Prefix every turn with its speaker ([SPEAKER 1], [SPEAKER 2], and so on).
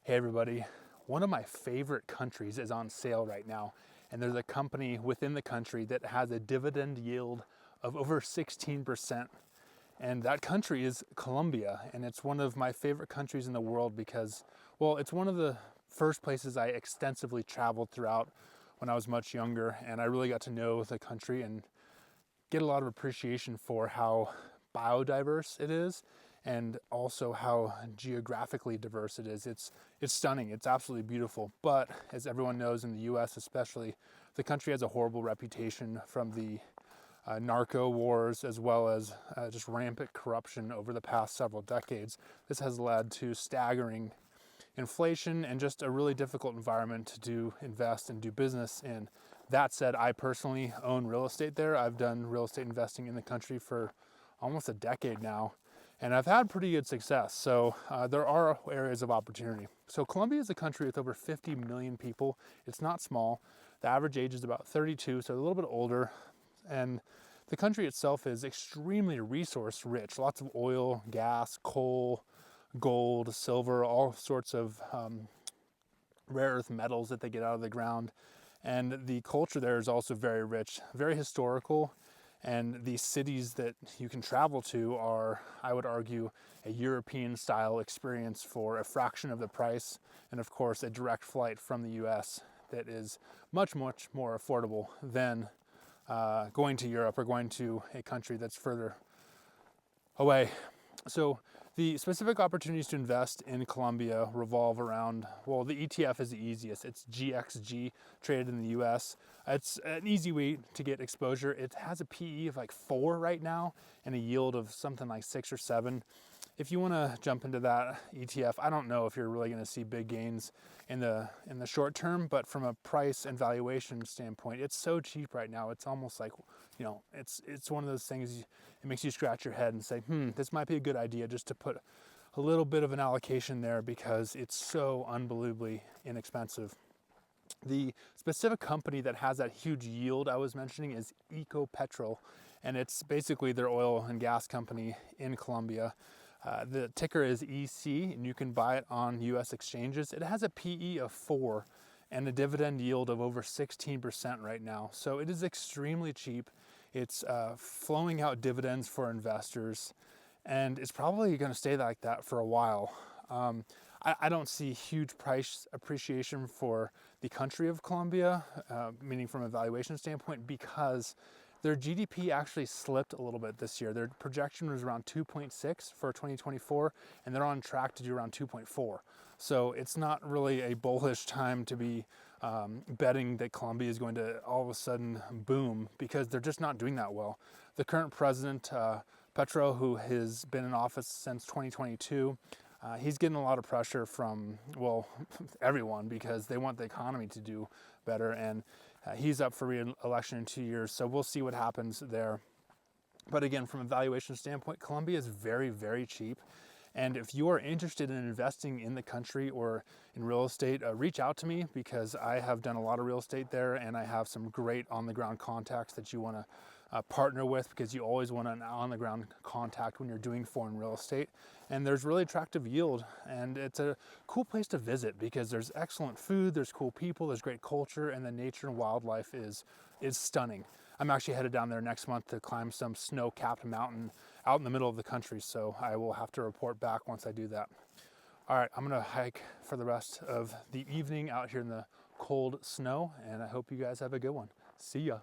[SPEAKER 1] Hey everybody, one of my favorite countries is on sale right now, and there's a company within the country that has a dividend yield of over 16%. And that country is Colombia, and it's one of my favorite countries in the world because, well, it's one of the first places I extensively traveled throughout when I was much younger, and I really got to know the country and get a lot of appreciation for how biodiverse it is and also how geographically diverse it is. It's stunning. It's absolutely beautiful. But as everyone knows, in the US especially, the country has a horrible reputation from the narco wars as well as just rampant corruption over the past several decades. This has led to staggering inflation and just a really difficult environment to invest and do business in. That said, I personally own real estate there. I've done real estate investing in the country for almost a decade now, and I've had pretty good success. So there are areas of opportunity. So Colombia is a country with over 50 million people. It's not small. The average age is about 32, so a little bit older. And the country itself is extremely resource rich. Lots of oil, gas, coal, gold, silver, all sorts of rare earth metals that they get out of the ground. And the culture there is also very rich, very historical. And the cities that you can travel to are, I would argue, a European style experience for a fraction of the price. And of course, a direct flight from the US that is much, much more affordable than going to Europe or going to a country that's further away. So the specific opportunities to invest in Colombia revolve around, well, the ETF is the easiest. It's GXG, traded in the US. It's an easy way to get exposure. It has a PE of like 4 right now and a yield of something like 6 or 7. If you want to jump into that ETF, I don't know if you're really going to see big gains in the short term, but from a price and valuation standpoint, it's so cheap right now. It's almost like, it's one of those things, it makes you scratch your head and say, this might be a good idea just to put a little bit of an allocation there because it's so unbelievably inexpensive. The specific company that has that huge yield I was mentioning is Ecopetrol, and it's basically their oil and gas company in Colombia. The ticker is EC, and you can buy it on US exchanges. It has a PE of 4 and a dividend yield of over 16% right now. So it is extremely cheap. It's flowing out dividends for investors, and it's probably going to stay like that for a while. I don't see huge price appreciation for the country of Colombia, meaning from a valuation standpoint, because their GDP actually slipped a little bit this year. Their projection was around 2.6 for 2024, and they're on track to do around 2.4. So it's not really a bullish time to be betting that Colombia is going to all of a sudden boom, because they're just not doing that well. The current president, Petro, who has been in office since 2022, he's getting a lot of pressure from, well, everyone, because they want the economy to do better, and he's up for re-election in 2 years, so we'll see what happens there. But again, from a valuation standpoint, Colombia is very, very cheap. And if you are interested in investing in the country or in real estate, reach out to me, because I have done a lot of real estate there, and I have some great on-the-ground contacts that you want to partner with, because you always want an on-the-ground contact when you're doing foreign real estate. And there's really attractive yield, and it's a cool place to visit because there's excellent food, there's cool people, there's great culture, and the nature and wildlife is stunning. I'm actually headed down there next month to climb some snow-capped mountain out in the middle of the country, so I will have to report back once I do that. All right, I'm gonna hike for the rest of the evening out here in the cold snow, and I hope you guys have a good one. See ya.